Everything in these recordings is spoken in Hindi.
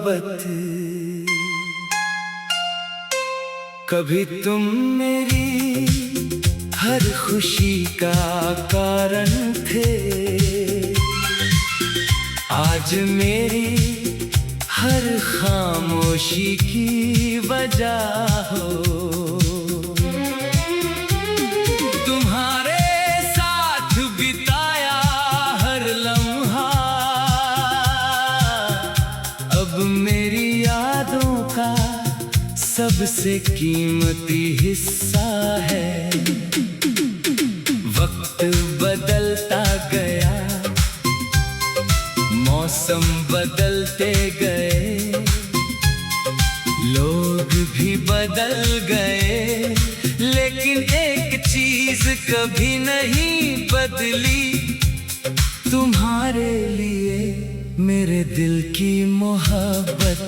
मोहब्बत। कभी तुम मेरी हर खुशी का कारण थे, आज मेरी हर खामोशी की वजह हो। तुम्हारे साथ बिताया हर लम्हा अब मेरी यादों का सबसे कीमती हिस्सा है। वक्त बदलता गया, मौसम बदलते गए, लोग भी बदल गए, लेकिन एक चीज कभी नहीं बदली, तुम्हारे लिए मेरे दिल की मोहब्बत।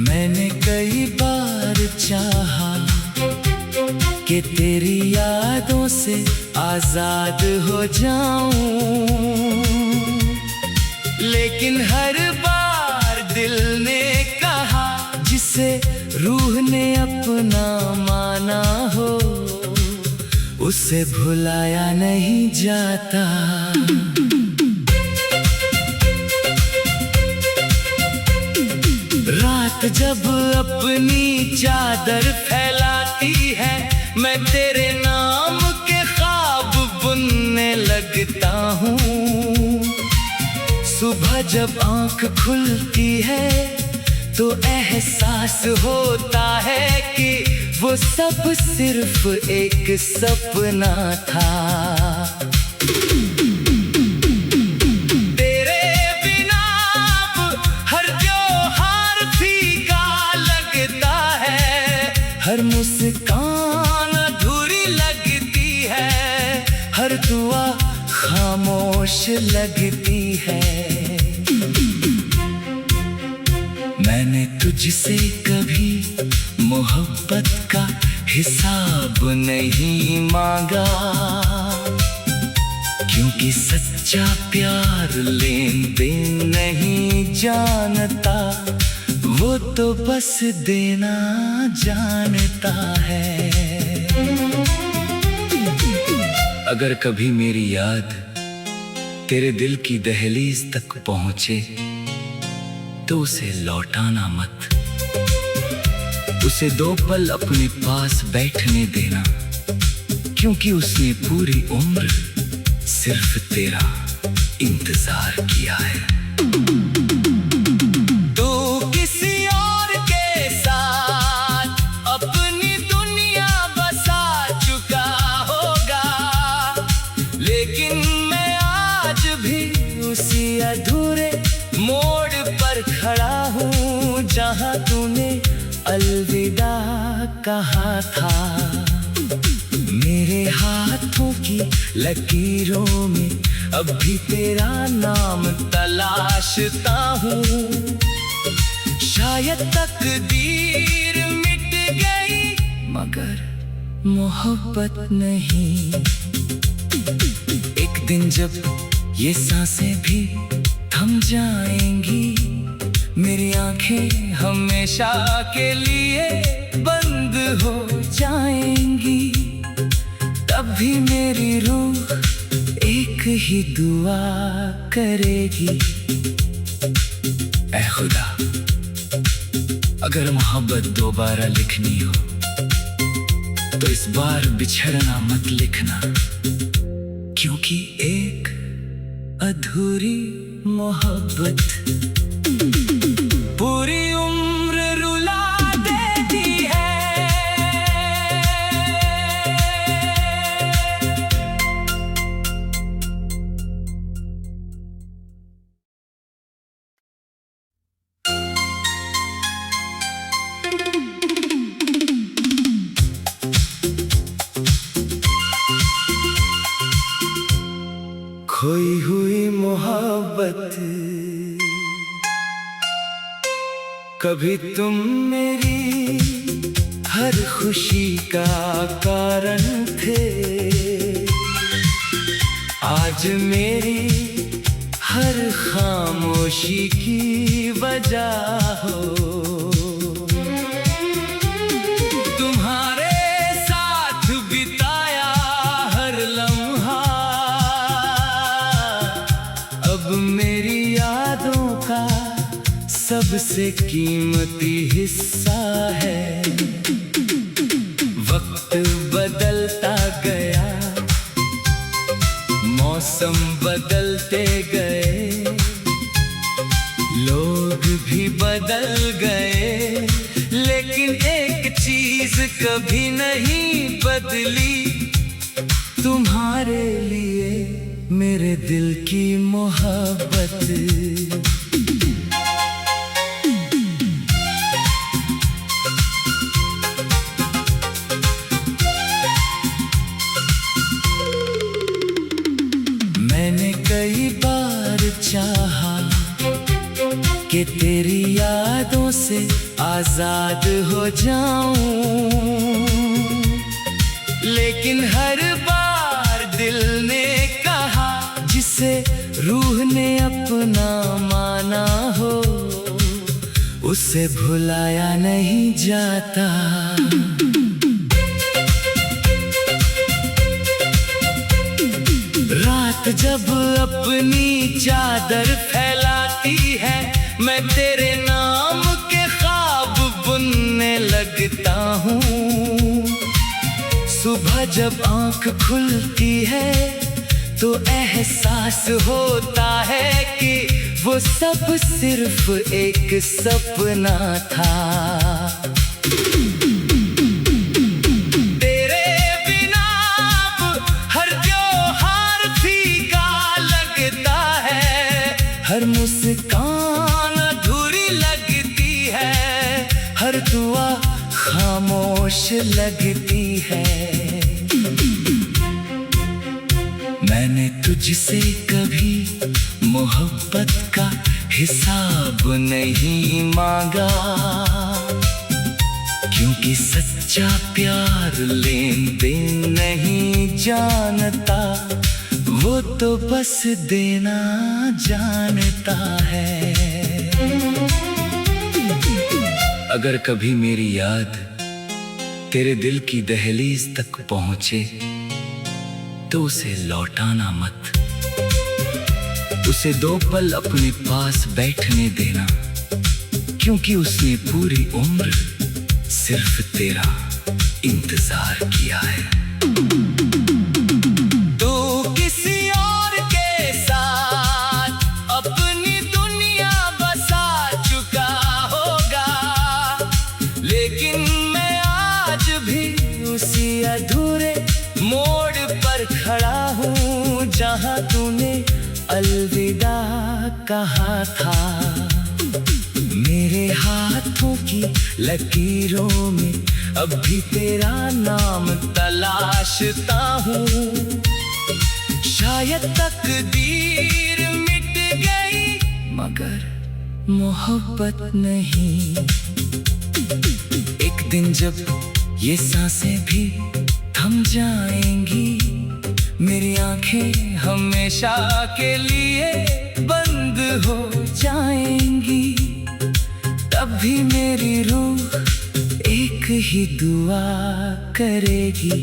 मैंने कई बार चाहा कि तेरी यादों से आजाद हो जाऊं, लेकिन हर बार दिल ने कहा जिसे रूह ने अपना माना हो उसे भुलाया नहीं जाता। रात जब अपनी चादर फैलाती है, मैं तेरे नाम के ख्वाब बुनने लगता हूँ। सुबह जब आँख खुलती है तो एहसास होता है कि वो सब सिर्फ एक सपना था। हर मुस्कान अधूरी लगती है, हर दुआ खामोश लगती है। मैंने तुझसे कभी मोहब्बत का हिसाब नहीं मांगा, क्योंकि सच्चा प्यार लेन देन नहीं जानता, वो तो बस देना जानता है। अगर कभी मेरी याद तेरे दिल की दहलीज तक पहुंचे तो उसे लौटाना मत, उसे 2 पल अपने पास बैठने देना, क्योंकि उसने पूरी उम्र सिर्फ तेरा इंतजार किया है। अधूरे मोड़ पर खड़ा हूँ जहाँ तूने अलविदा कहा था। मेरे हाथों की लकीरों में अब भी तेरा नाम तलाशता हूँ। शायद तकदीर मिट गई मगर मोहब्बत नहीं। एक दिन जब ये सांसें भी थम जाएंगी, मेरी आंखें हमेशा के लिए बंद हो जाएंगी, तब भी मेरी रूह एक ही दुआ करेगी। ऐ खुदा, अगर मोहब्बत दोबारा लिखनी हो तो इस बार बिछड़ना मत लिखना, क्योंकि एक अधूरी मोहब्बत पूरी उम्र रुला देती है। खोई हुई मोहब्बत, कभी तुम मेरी हर खुशी का कारण थे। आज मेरी हर खामोशी की वजह हो तुम्हारे साथ बिताया हर लम्हा। अब मेरी यादों का सबसे कीमती हिस्सा है। वक्त बदलता गया, मौसम बदलते गए, लोग भी बदल गए, लेकिन एक चीज कभी नहीं बदली, तुम्हारे लिए मेरे दिल की मोहब्बत। मैंने कई बार चाहा कि तेरी यादों से आजाद हो जाऊं, लेकिन हर बार दिल ने कहा जिसे रूह ने अपना माना हो उसे भुलाया नहीं जाता। रात जब अपनी चादर फैलाती है, मैं तेरे नाम के ख्वाब बुनने लगता हूँ। सुबह जब आँख खुलती है तो एहसास होता है कि वो सब सिर्फ एक सपना था। हर मुस्कान अधूरी लगती है, हर दुआ खामोश लगती है। मैंने तुझसे कभी मोहब्बत का हिसाब नहीं मांगा, क्योंकि सच्चा प्यार लेन देन नहीं जानता, वो तो बस देना जानता है। अगर कभी मेरी याद तेरे दिल की दहलीज तक पहुंचे तो उसे लौटाना मत, उसे 2 पल अपने पास बैठने देना, क्योंकि उसने पूरी उम्र सिर्फ तेरा इंतजार किया है। अधूरे मोड़ पर खड़ा हूँ जहाँ तूने अलविदा कहा था। मेरे हाथों की लकीरों में अब भी तेरा नाम तलाशता हूँ। शायद तकदीर मिट गई मगर मोहब्बत नहीं। एक दिन जब ये सांसें भी थम जाएंगी, मेरी आंखें हमेशा के लिए बंद हो जाएंगी, तब भी मेरी रूह एक ही दुआ करेगी।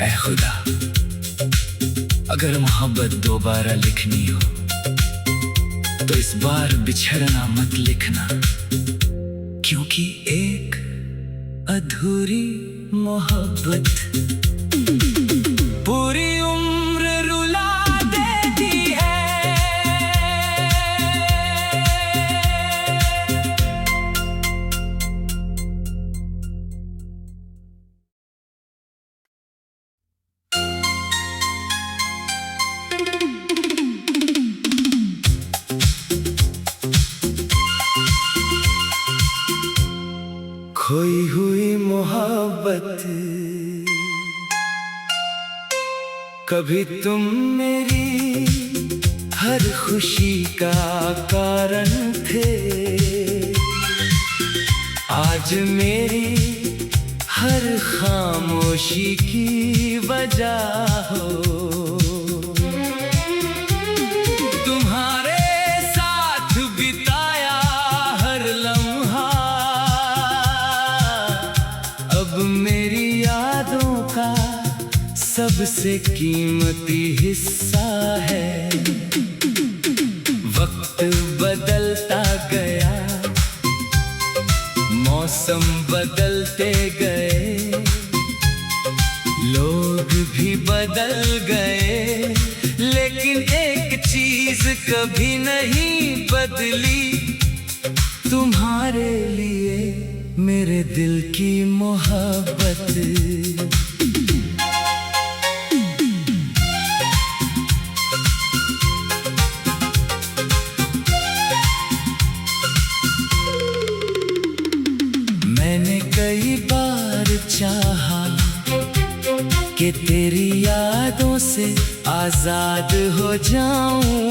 ऐ खुदा, अगर मोहब्बत दोबारा लिखनी हो तो इस बार बिछड़ना मत लिखना, क्योंकि एक अधूरी मोहब्बत पूरी उम्र रुला देती है। खोई हुई मोहब्बत, कभी तुम मेरी हर खुशी का कारण थे। आज मेरी हर खामोशी की वजह हो। तुम्हारे साथ बिताया हर लम्हा अब मेरी यादों का सबसे कीमती हिस्सा है। वक्त बदलता गया, मौसम बदलते गए, लोग भी बदल गए, लेकिन एक चीज कभी नहीं बदली, तुम्हारे लिए मेरे दिल की मोहब्बत। मैंने कई बार चाहा कि तेरी यादों से आजाद हो जाऊं,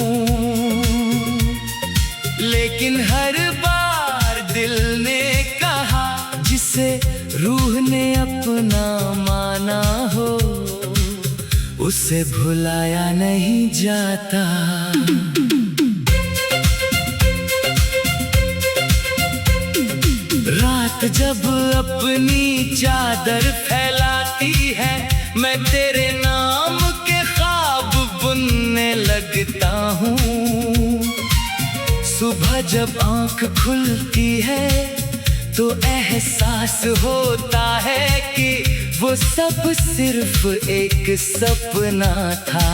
लेकिन हर बार दिल ने कहा जिसे रूह ने अपना माना हो उसे भुलाया नहीं जाता। रात जब अपनी चादर फैलाती है, मैं तेरे नाम के ख्वाब बुनने लगता हूँ। सुबह जब आँख खुलती है तो एहसास होता है कि वो सब सिर्फ एक सपना था।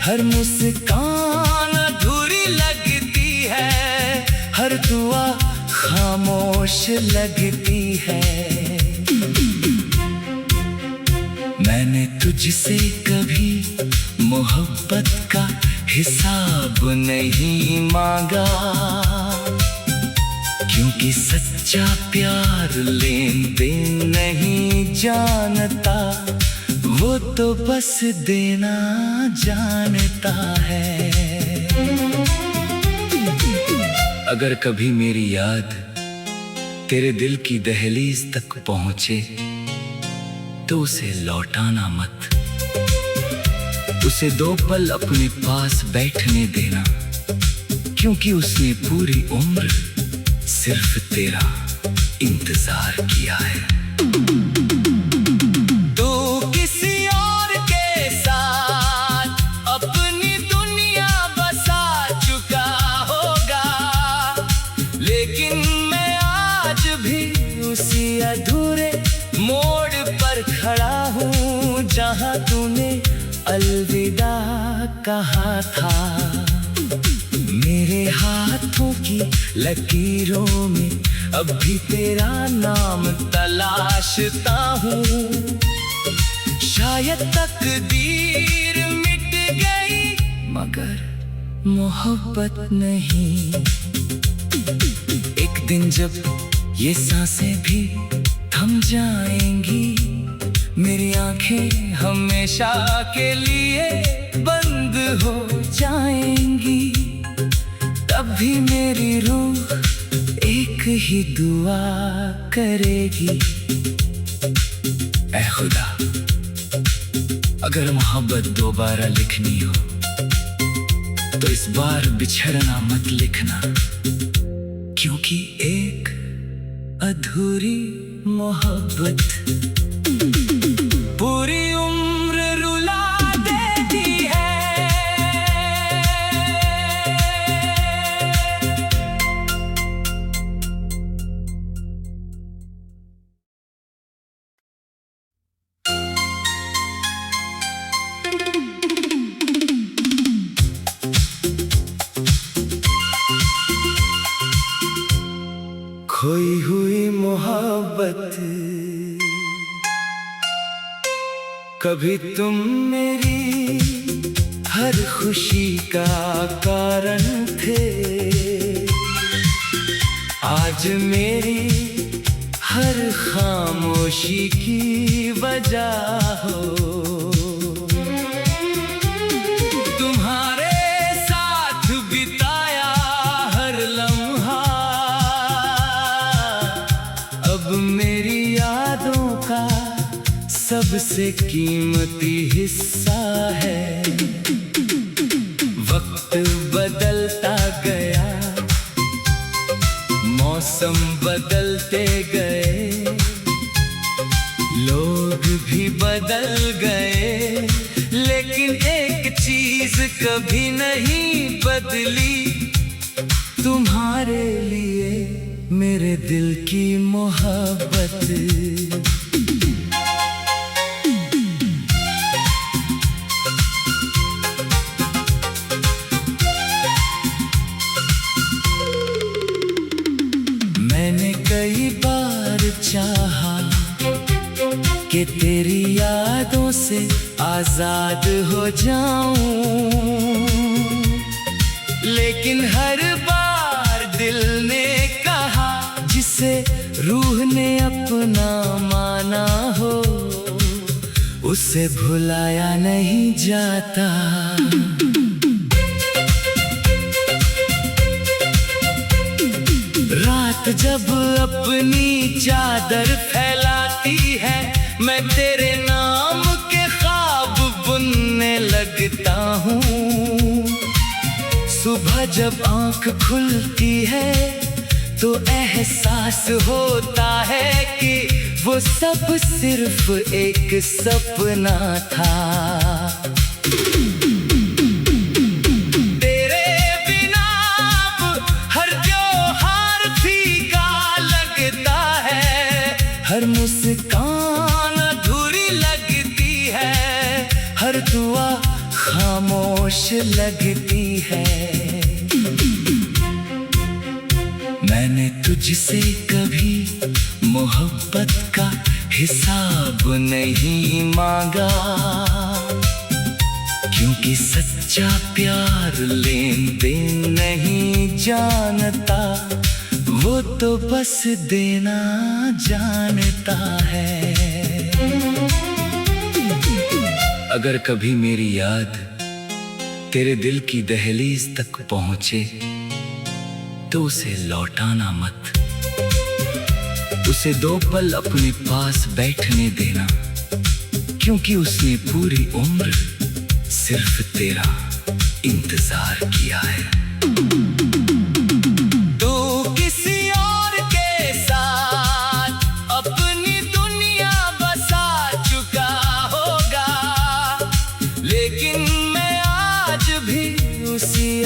हर मुस्कान अधूरी लगती है, हर दुआ खामोश लगती है। मैंने तुझसे कभी मोहब्बत का हिसाब नहीं मांगा, क्योंकि सच्चा प्यार लेन देन नहीं जानता, वो तो बस देना जानता है। अगर कभी मेरी याद तेरे दिल की दहलीज तक पहुंचे तो उसे लौटाना मत, उसे 2 पल अपने पास बैठने देना, क्योंकि उसने पूरी उम्र सिर्फ तेरा इंतजार किया है। अधूरे मोड़ पर खड़ा हूँ जहाँ तूने अलविदा कहा था। मेरे हाथों की लकीरों में अब भी तेरा नाम तलाशता हूँ। शायद तकदीर मिट गई मगर मोहब्बत नहीं। एक दिन जब ये सांसें भी थम जाएंगी, मेरी आंखें हमेशा के लिए बंद हो जाएंगी, तब भी मेरी रूह एक ही दुआ करेगी। ऐ खुदा, अगर मोहब्बत दोबारा लिखनी हो तो इस बार बिछड़ना मत लिखना, क्योंकि एक अधूरी मोहब्बत पूरी उम्र रुला देती है। खोई हुई मोहब्बत, कभी तुम मेरी हर खुशी का कारण थे। आज मेरी हर खामोशी की वजह हो। तुम्हारे साथ बिताया हर लम्हा अब मेरी यादों का सबसे कीमती हिस्सा है। वक्त बदलता गया, मौसम बदलते गए, लोग भी बदल गए, लेकिन एक चीज कभी नहीं बदली, तुम्हारे लिए मेरे दिल की मोहब्बत। मैंने कई बार चाहा कि तेरी यादों से आजाद हो जाऊं, लेकिन हर बार दिल ने कहा जिसे रूह ने अपना माना हो उसे भुलाया नहीं जाता। रात जब अपनी चादर फैलाती है, मैं तेरे नाम के ख्वाब बुनने लगता हूँ। सुबह जब आँख खुलती है तो एहसास होता है कि वो सब सिर्फ एक सपना था। हर मुस्कान अधूरी लगती है, हर दुआ खामोश लगती है। मैंने तुझसे कभी मोहब्बत का हिसाब नहीं मांगा, क्योंकि सच्चा प्यार लेन देन नहीं जानता, वो तो बस देना जानता है। अगर कभी मेरी याद तेरे दिल की दहलीज तक पहुंचे तो उसे लौटाना मत, उसे 2 पल अपने पास बैठने देना, क्योंकि उसने पूरी उम्र सिर्फ तेरा इंतजार किया है।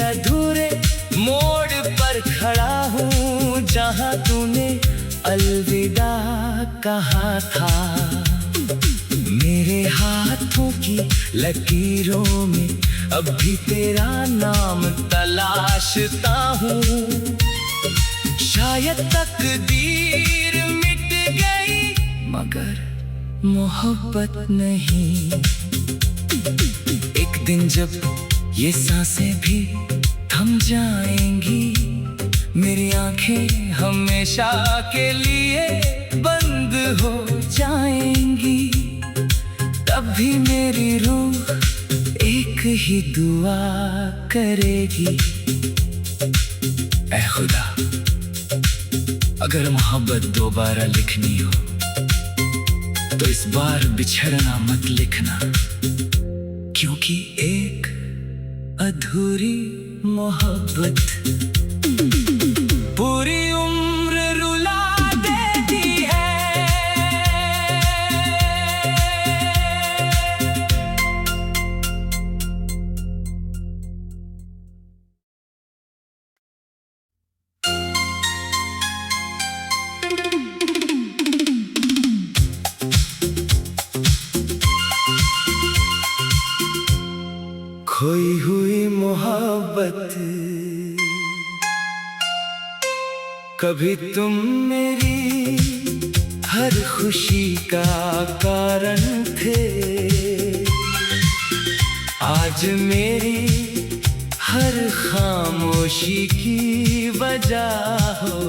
अधूरे मोड़ पर खड़ा हूँ जहाँ तूने अलविदा कहा था। मेरे हाथों की लकीरों में अब भी तेरा नाम तलाशता हूँ। शायद तकदीर मिट गई मगर मोहब्बत नहीं। एक दिन जब ये सांसें भी थम जाएंगी, मेरी आंखें हमेशा के लिए बंद हो जाएंगी, तब भी मेरी रूह एक ही दुआ करेगी। ऐ खुदा, अगर मोहब्बत दोबारा लिखनी हो तो इस बार बिछड़ना मत लिखना, क्योंकि एक अधूरी मोहब्बत पूरी उम्र रुला देती है। खोई हुई मोहब्बत, कभी तुम मेरी हर खुशी का कारण थे, आज मेरी हर खामोशी की वजह हो।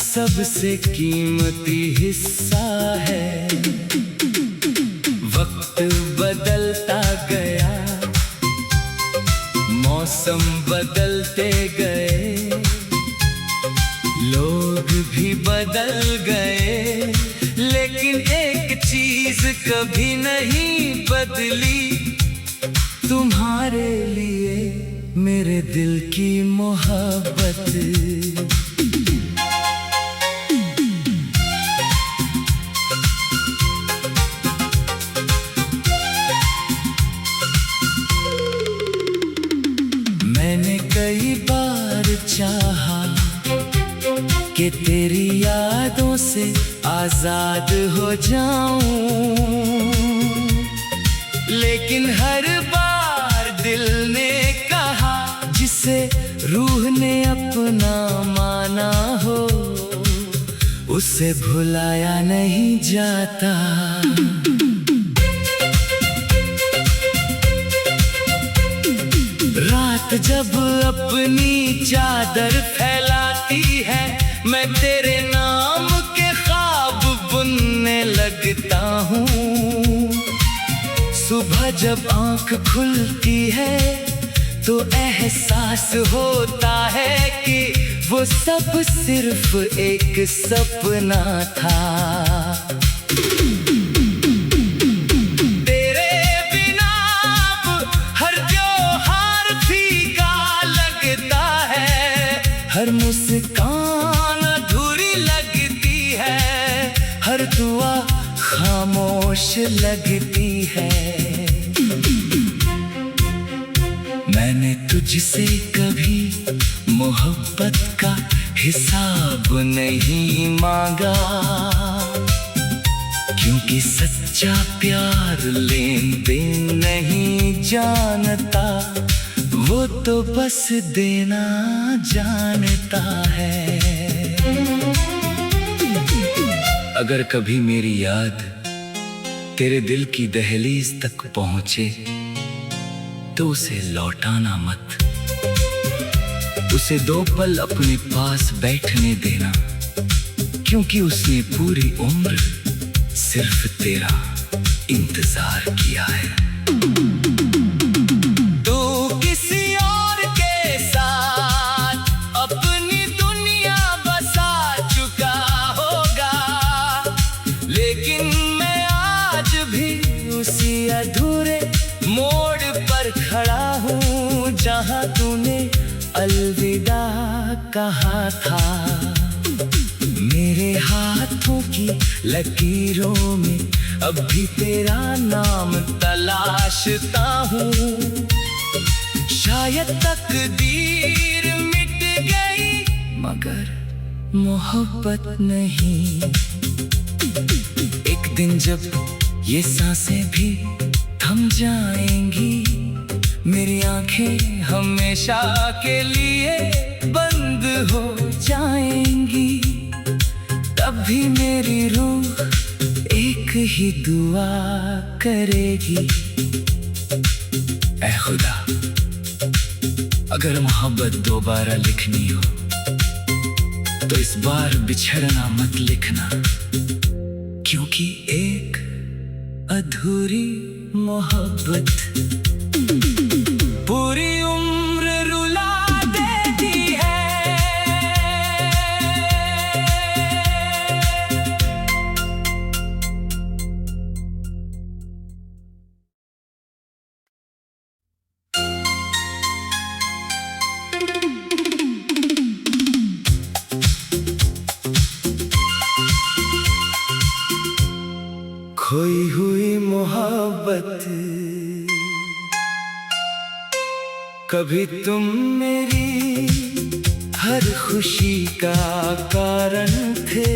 सबसे कीमती हिस्सा है। वक्त बदलता गया, मौसम बदलते गए, लोग भी बदल गए, लेकिन एक चीज कभी नहीं बदली, तुम्हारे लिए मेरे दिल की मोहब्बत। मैंने कई बार चाहा कि तेरी यादों से आजाद हो जाऊं, लेकिन हर बार दिल ने कहा, जिसे रूह ने अपना माना हो, उसे भुलाया नहीं जाता। रात जब अपनी चादर फैलाती है, मैं तेरे नाम के ख्वाब बुनने लगता हूँ। सुबह जब आँख खुलती है तो एहसास होता है कि वो सब सिर्फ एक सपना था। तेरे बिना अब हर त्योहार फीका लगता है, हर मुस्कान अधूरी लगती है, हर दुआ खामोश लगती है। मैंने तुझसे कभी मोहब्बत का हिसाब नहीं मांगा, क्योंकि सच्चा प्यार लेन देन नहीं जानता, वो तो बस देना जानता है। अगर कभी मेरी याद तेरे दिल की दहलीज तक पहुंचे तो उसे लौटाना मत, उसे 2 पल अपने पास बैठने देना, क्योंकि उसने पूरी उम्र सिर्फ तेरा इंतजार किया है। तू किसी और के साथ अपनी दुनिया बसा चुका होगा, लेकिन मैं आज भी उसी अधूरे मोड़ पर खड़ा हूँ, जहाँ तूने अलविदा कहा था। मेरे हाथों की लकीरों में अब भी तेरा नाम तलाशता हूँ। शायद तकदीर मिट गई, मगर मोहब्बत नहीं। एक दिन जब ये सांसें भी थम जाएंगी, मेरी आंखें हमेशा के लिए बंद हो जाएंगी, तब भी मेरी रूह एक ही दुआ करेगी। ऐ खुदा, अगर मोहब्बत दोबारा लिखनी हो तो इस बार बिछड़ना मत लिखना, क्योंकि एक अधूरी मोहब्बत पूरी उम्र रुला देती है। खोई हुई मोहब्बत, कभी तुम मेरी हर खुशी का कारण थे,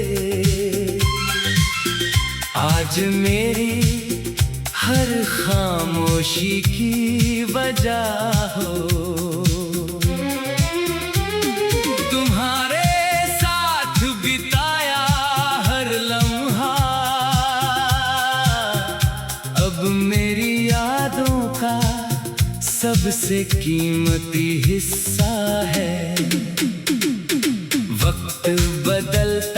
आज मेरी हर खामोशी की वजह हो। तुम्हारे साथ बिताया हर लम्हा अब मेरी यादों का सबसे कीमती हिस्सा है। वक्त बदलता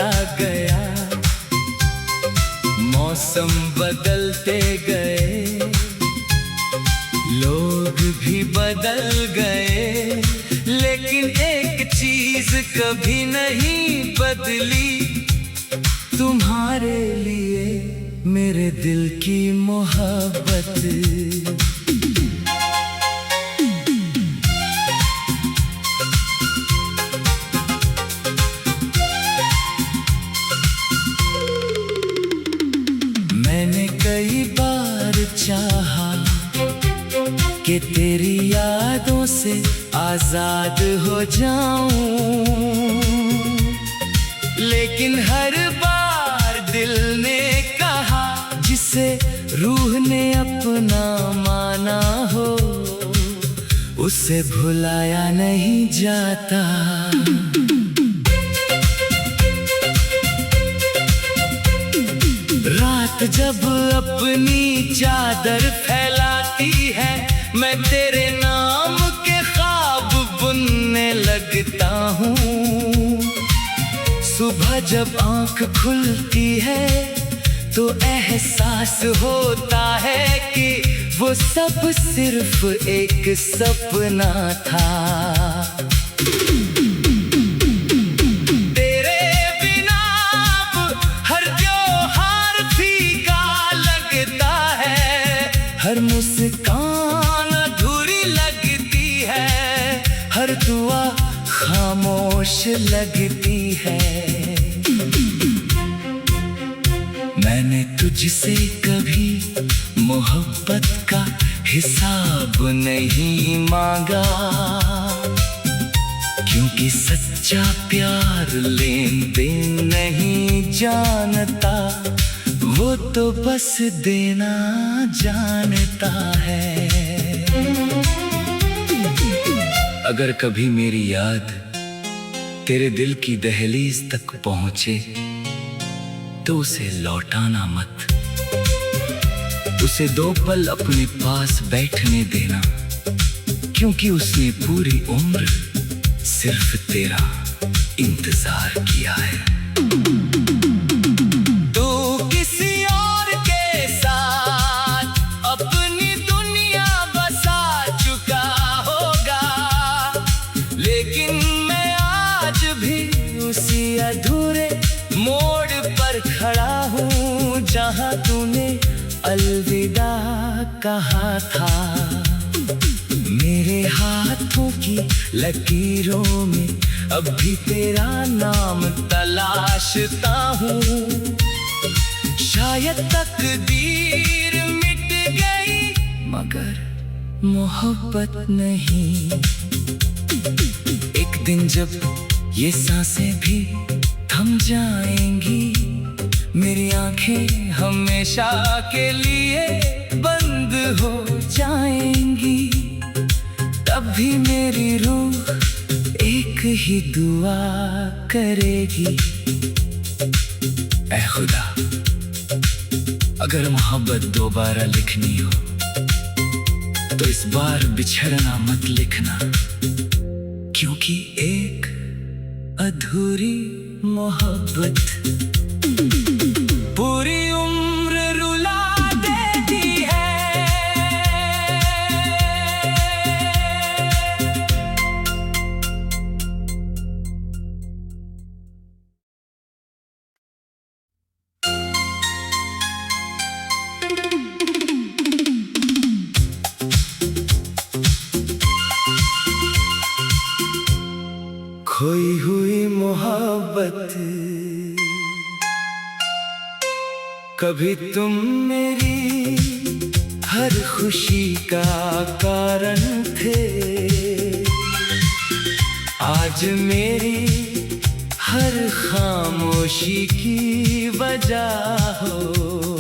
कभी नहीं बदली। तुम्हारे लिए मेरे दिल की मोहब्बत। मैंने कई बार चाहा कि तेरी यादों से आजाद हो जाऊं, लेकिन हर बार दिल ने कहा जिसे रूह ने अपना माना हो उसे भुलाया नहीं जाता। रात जब अपनी चादर फैलाती है मैं तेरे नाम के ख्वाब बुनने लगता हूँ। सुबह जब आँख खुलती है तो एहसास होता है कि वो सब सिर्फ एक सपना था। तेरे बिना अब हर त्योहार फीका लगता है, हर मुस्कान अधूरी लगती है, हर दुआ खामोश लगती है। मैंने तुझसे कभी मोहब्बत का हिसाब नहीं मांगा, क्योंकि सच्चा प्यार लेन देन नहीं जानता, वो तो बस देना जानता है। अगर कभी मेरी याद तेरे दिल की दहलीज तक पहुंचे तो उसे लौटाना मत, उसे 2 पल अपने पास बैठने देना, क्योंकि उसने पूरी उम्र सिर्फ तेरा इंतजार किया है। तू किसी और के साथ अपनी दुनिया बसा चुका होगा, लेकिन मैं आज भी उसी अधूरे मोड़ पर खड़ा हूँ जहाँ तूने अलविदा कहा था। मेरे हाथों की लकीरों में अब भी तेरा नाम तलाशता हूँ। शायद तकदीर मिट गई मगर मोहब्बत नहीं। एक दिन जब ये सांसें भी थम जाएंगी, मेरी आंखें हमेशा के लिए बंद हो जाएंगी, तब भी मेरी रूह एक ही दुआ करेगी। ऐ खुदा, अगर मोहब्बत दोबारा लिखनी हो तो इस बार बिछड़ना मत लिखना, क्योंकि एक अधूरी मोहब्बत पूरी उम्र रुला देती है। खोई हुई मोहब्बत, कभी तुम मेरी हर खुशी का कारण थे, आज मेरी हर खामोशी की वजह हो।